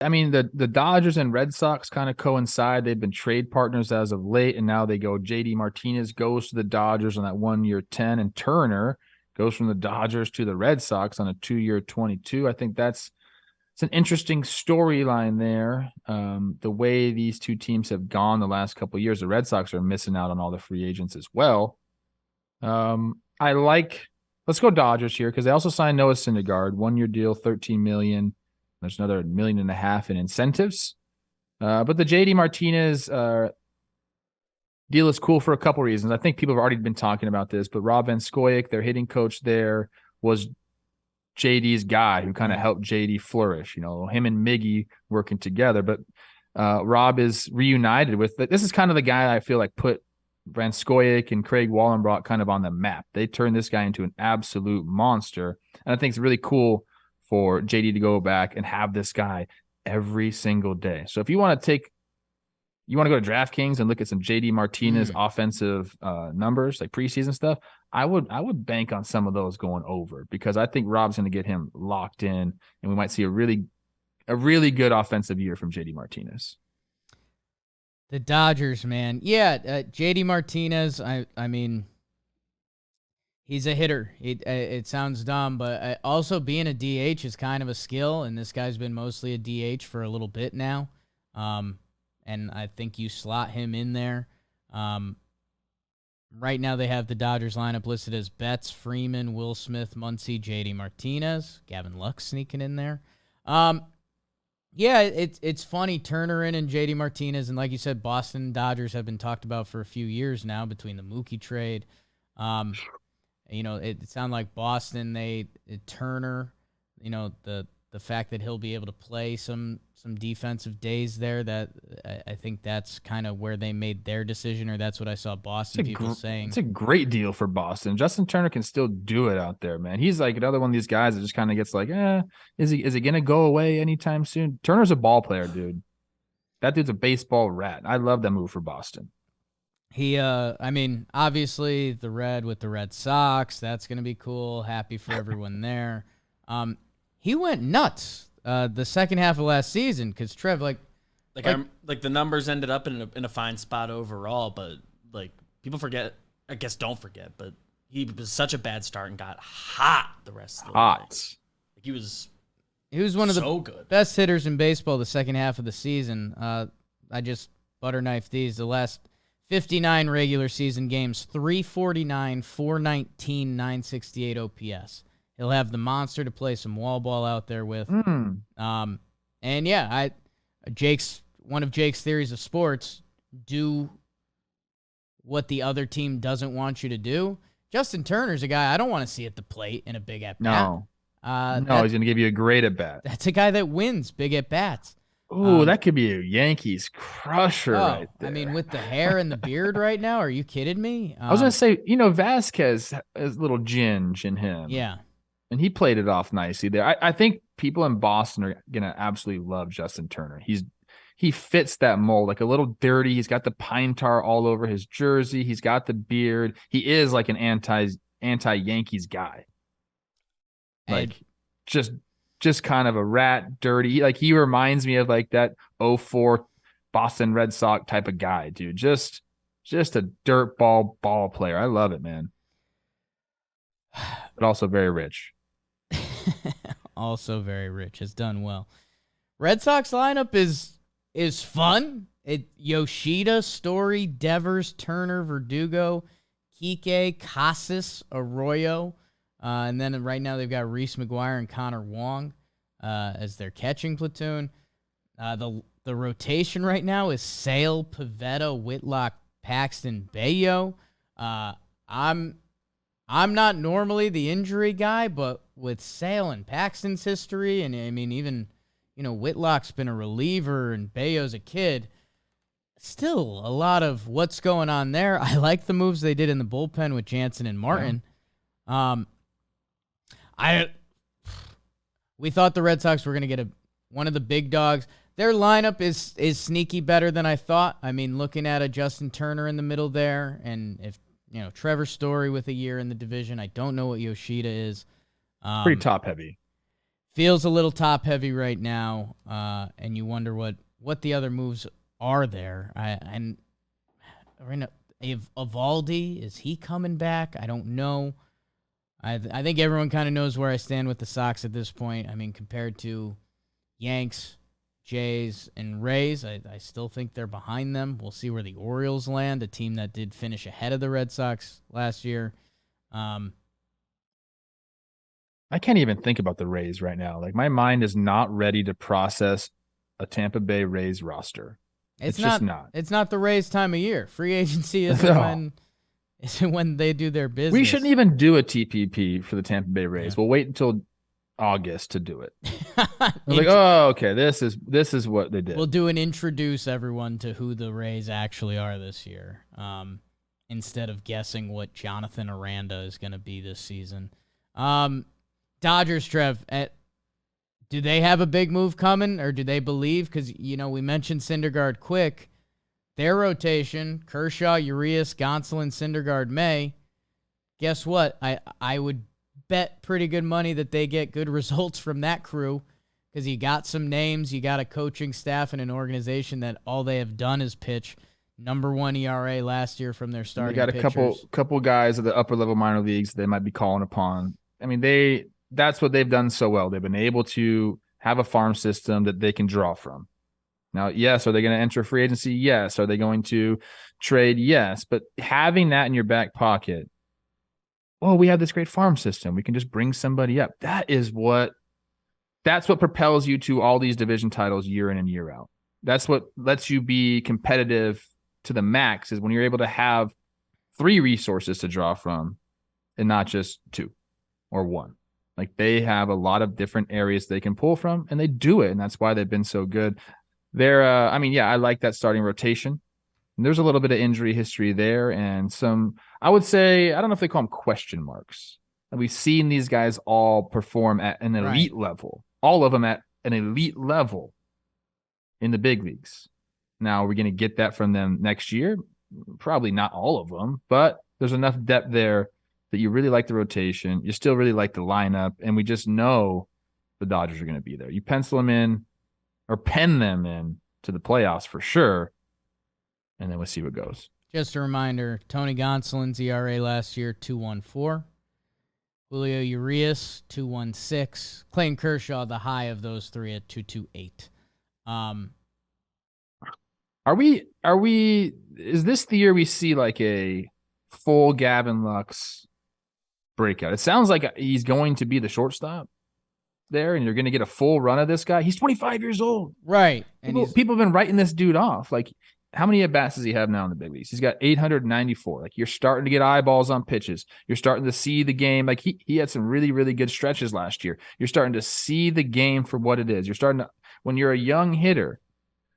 I mean, the Dodgers and Red Sox kind of coincide. They've been trade partners as of late, and now they go. JD Martinez goes to the Dodgers on that 1 year 10, and Turner goes from the Dodgers to the Red Sox on a 2 year 22. I think it's an interesting storyline there. The way these two teams have gone the last couple of years, the Red Sox are missing out on all the free agents as well. I like. Let's go Dodgers here because they also signed Noah Syndergaard, 1 year deal, 13 million. There's another 1.5 million in incentives. But the JD Martinez deal is cool for a couple reasons. I think people have already been talking about this, but Rob Van Scoyoc, their hitting coach there, was JD's guy who kind of helped JD flourish. You know, him and Miggy working together. But Rob is reunited with. This is kind of the guy I feel like put Van Scoyoc and Craig Wallenbrock kind of on the map. They turned this guy into an absolute monster, and I think it's really cool for JD to go back and have this guy every single day. So if you want to go to DraftKings and look at some JD Martinez offensive numbers, like preseason stuff, I would bank on some of those going over because I think Rob's going to get him locked in, and we might see a really good offensive year from JD Martinez. The Dodgers, man. Yeah, JD Martinez, I mean, he's a hitter. It sounds dumb, but also being a DH is kind of a skill, and this guy's been mostly a DH for a little bit now. And I think you slot him in there. Right now they have the Dodgers lineup listed as Betts, Freeman, Will Smith, Muncy, JD Martinez, Gavin Lux sneaking in there. Yeah, it's funny, Turner in and JD Martinez, and like you said, Boston and Dodgers have been talked about for a few years now between the Mookie trade. You know, it sounded like Boston, Turner, you know, the fact that he'll be able to play some defensive days there, that I think that's kind of where they made their decision, or that's what I saw Boston people saying. It's a great deal for Boston. Justin Turner can still do it out there, man. He's like another one of these guys that just kind of gets like, is he going to go away anytime soon? Turner's a ball player, dude. That dude's a baseball rat. I love that move for Boston. I mean, obviously the red with the Red Sox, that's going to be cool. Happy for everyone there. He went nuts the second half of last season because Trev, like the numbers ended up in a fine spot overall, but like people forget, I guess don't forget, but he was such a bad start and got hot the rest of the way. Like he was one of so the best hitters in baseball the second half of the season. I just butter-knifed these. The last 59 regular season games, 349, 419, 968 OPS. He'll have the monster to play some wall ball out there with. And yeah, one of Jake's theories of sports, do what the other team doesn't want you to do. Justin Turner's a guy I don't want to see at the plate in a big at bat. No, he's going to give you a great at bat. That's a guy that wins big at bats. Ooh, that could be a Yankees crusher right there. I mean, with the hair and the beard right now, are you kidding me? I was going to say, Vasquez has a little ginge in him. Yeah. And he played it off nicely there. I think people in Boston are going to absolutely love Justin Turner. He fits that mold, like a little dirty. He's got the pine tar all over his jersey. He's got the beard. He is like an anti-Yankees guy. Like just kind of a rat, dirty. Like he reminds me of like that 04 Boston Red Sox type of guy, dude. Just a dirtball ball player. I love it, man. But also very rich. Also very rich. Has done well. Red Sox lineup is fun. Yoshida, Story, Devers, Turner, Verdugo, Kike, Casas, Arroyo. And then right now they've got Reese McGuire and Connor Wong as their catching platoon. The rotation right now is Sale, Pivetta, Whitlock, Paxton, Bayo. I'm not normally the injury guy, but with Sale and Paxton's history, and I mean even Whitlock's been a reliever and Bayo's a kid. Still a lot of what's going on there. I like the moves they did in the bullpen with Jansen and Martin. Yeah. We thought the Red Sox were going to get one of the big dogs. Their lineup is sneaky better than I thought. I mean, looking at a Justin Turner in the middle there, and if Trevor Story with a year in the division, I don't know what Yoshida is. Pretty top heavy. feels a little top heavy right now, and you wonder what the other moves are there. And Evaldi, is he coming back? I don't know. I think everyone kind of knows where I stand with the Sox at this point. I mean, compared to Yanks, Jays, and Rays, I still think they're behind them. We'll see where the Orioles land, a team that did finish ahead of the Red Sox last year. I can't even think about the Rays right now. Like, my mind is not ready to process a Tampa Bay Rays roster. It's just not. It's not the Rays' time of year. Free agency isn't when they do their business. We shouldn't even do a TPP for the Tampa Bay Rays. We'll wait until August to do it. Like, oh, okay, this is what they did. We'll do an introduce everyone to who the Rays actually are this year, instead of guessing what Jonathan Aranda is going to be this season. Dodgers, Trev, do they have a big move coming, or do they believe? Because, we mentioned Syndergaard quick. Their rotation, Kershaw, Urias, Gonsolin, Syndergaard, May. Guess what? I would bet pretty good money that they get good results from that crew, because you got some names, you got a coaching staff and an organization that all they have done is pitch. Number 1 ERA last year from their starting pitchers. They got a couple guys at the upper level minor leagues they might be calling upon. I mean, that's what they've done so well. They've been able to have a farm system that they can draw from. Now, yes, are they going to enter free agency? Yes. Are they going to trade? Yes. But having that in your back pocket, we have this great farm system. We can just bring somebody up. That's what propels you to all these division titles year in and year out. That's what lets you be competitive to the max, is when you're able to have 3 resources to draw from and not just 2 or 1. Like, they have a lot of different areas they can pull from, and they do it, and that's why they've been so good. I like that starting rotation. And there's a little bit of injury history there, and some, I would say, I don't know if they call them question marks. We've seen these guys all perform at an elite level, all of them at an elite level in the big leagues. Now, are we going to get that from them next year? Probably not all of them, but there's enough depth there that you really like the rotation. You still really like the lineup, and we just know the Dodgers are going to be there. You pencil them in or pen them in to the playoffs for sure, and then we'll see what goes. Just a reminder, Tony Gonsolin's ERA last year, 2.14. Julio Urias, 2.16. Clayton Kershaw, the high of those 3 at 2.28. Is this the year we see like a full Gavin Lux breakout? It sounds like he's going to be the shortstop there, and you're going to get a full run of this guy. He's 25 years old. Right. People have been writing this dude off. Like, how many at-bats does he have now in the big leagues? He's got 894. Like, you're starting to get eyeballs on pitches. You're starting to see the game. Like, he had some really, really good stretches last year. You're starting to see the game for what it is. You're starting to, when you're a young hitter,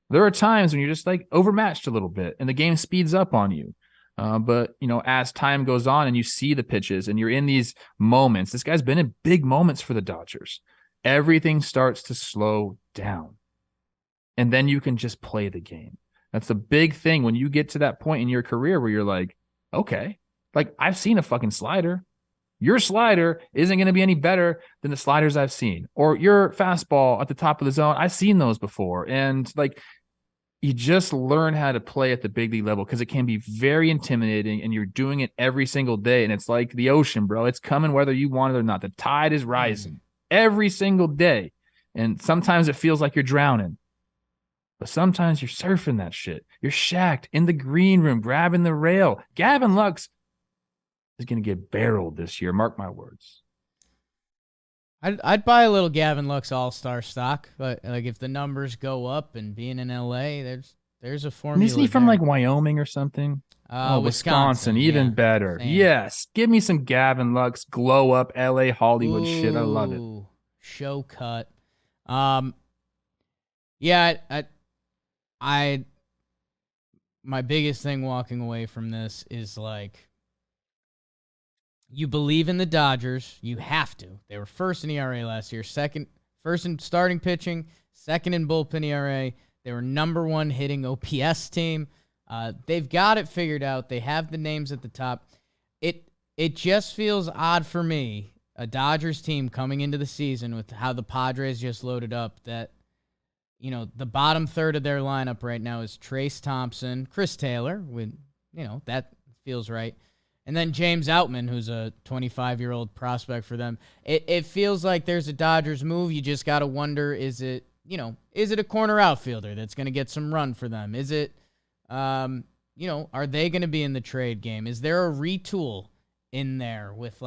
there are times when you're just like overmatched a little bit and the game speeds up on you. But, as time goes on and you see the pitches and you're in these moments, this guy's been in big moments for the Dodgers. Everything starts to slow down. And then you can just play the game. That's the big thing when you get to that point in your career where you're like, okay, like, I've seen a fucking slider. Your slider isn't going to be any better than the sliders I've seen. Or your fastball at the top of the zone, I've seen those before. And like, you just learn how to play at the big league level because it can be very intimidating, and you're doing it every single day. And it's like the ocean, bro. It's coming whether you want it or not. The tide is rising every single day. And sometimes it feels like you're drowning. But sometimes you're surfing that shit. You're shacked in the green room, grabbing the rail. Gavin Lux is going to get barreled this year. Mark my words. I'd buy a little Gavin Lux all-star stock, but like, if the numbers go up and being in LA, there's a formula. And isn't he from like Wyoming or something? Wisconsin, even better. Same. Yes, give me some Gavin Lux glow up LA Hollywood shit. I love it. Show cut. My biggest thing walking away from this is like, you believe in the Dodgers. You have to. They were first in ERA last year, first in starting pitching, second in bullpen ERA. They were number 1 hitting OPS team. They've got it figured out. They have the names at the top. It just feels odd for me a Dodgers team coming into the season with how the Padres just loaded up that, the bottom third of their lineup right now is Trace Thompson, Chris Taylor, with, that feels right. And then James Outman, who's a 25-year-old prospect for them. It feels like there's a Dodgers move. You just got to wonder, is it a corner outfielder that's going to get some run for them? Is it, are they going to be in the trade game? Is there a retool in there with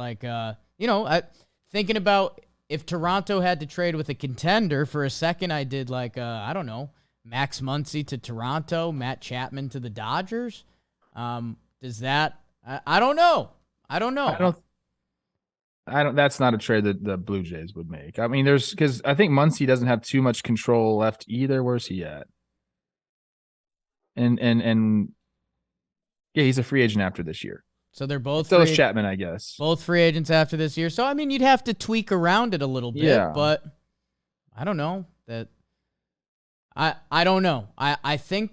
thinking about if Toronto had to trade with a contender for a second, I did Max Muncy to Toronto, Matt Chapman to the Dodgers. Does that, I don't know. That's not a trade that the Blue Jays would make. I mean, because I think Muncy doesn't have too much control left either. Where's he at? And yeah, he's a free agent after this year. So they're both so is Chapman, I guess. Both free agents after this year. So I mean, you'd have to tweak around it a little bit, but I don't know that. I don't know. I think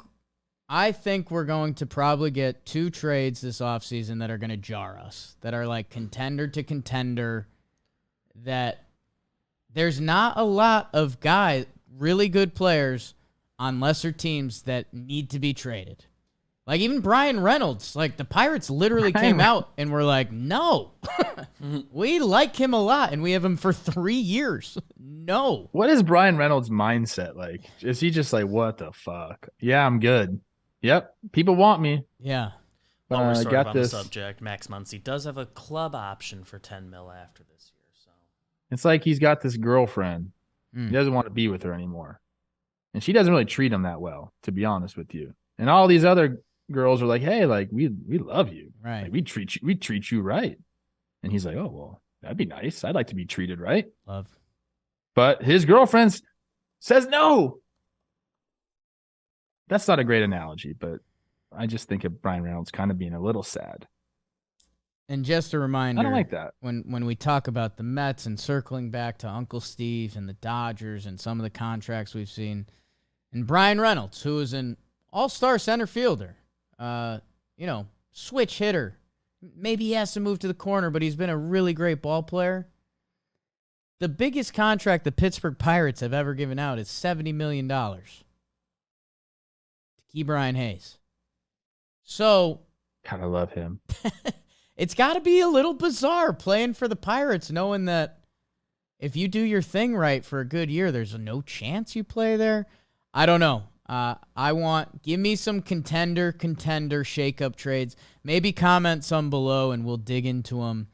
we're going to probably get 2 trades this offseason that are going to jar us, that are like contender to contender, that there's not a lot of really good players on lesser teams that need to be traded. Like even Brian Reynolds, like the Pirates literally came out and were like, no, we like him a lot and we have him for 3 years. No. What is Brian Reynolds' mindset like? Is he just like, what the fuck? Yeah, I'm good. Yep. People want me. Yeah. While we're sort of on the subject, Max Muncy does have a club option for $10 million after this year. So it's like he's got this girlfriend. He doesn't want to be with her anymore. And she doesn't really treat him that well, to be honest with you. And all these other girls are like, hey, like we love you. Right. Like, we treat you right. And he's like, oh, well, that'd be nice. I'd like to be treated right. Love. But his girlfriend says no. That's not a great analogy, but I just think of Brian Reynolds kind of being a little sad. And just a reminder, I don't like that. When we talk about the Mets and circling back to Uncle Steve and the Dodgers and some of the contracts we've seen, and Brian Reynolds, who is an all-star center fielder, switch hitter. Maybe he has to move to the corner, but he's been a really great ball player. The biggest contract the Pittsburgh Pirates have ever given out is $70 million to Key Brian Hayes. So, kind of love him. It's got to be a little bizarre playing for the Pirates, knowing that if you do your thing right for a good year, there's no chance you play there. I don't know. Give me some contender shakeup trades. Maybe comment some below and we'll dig into them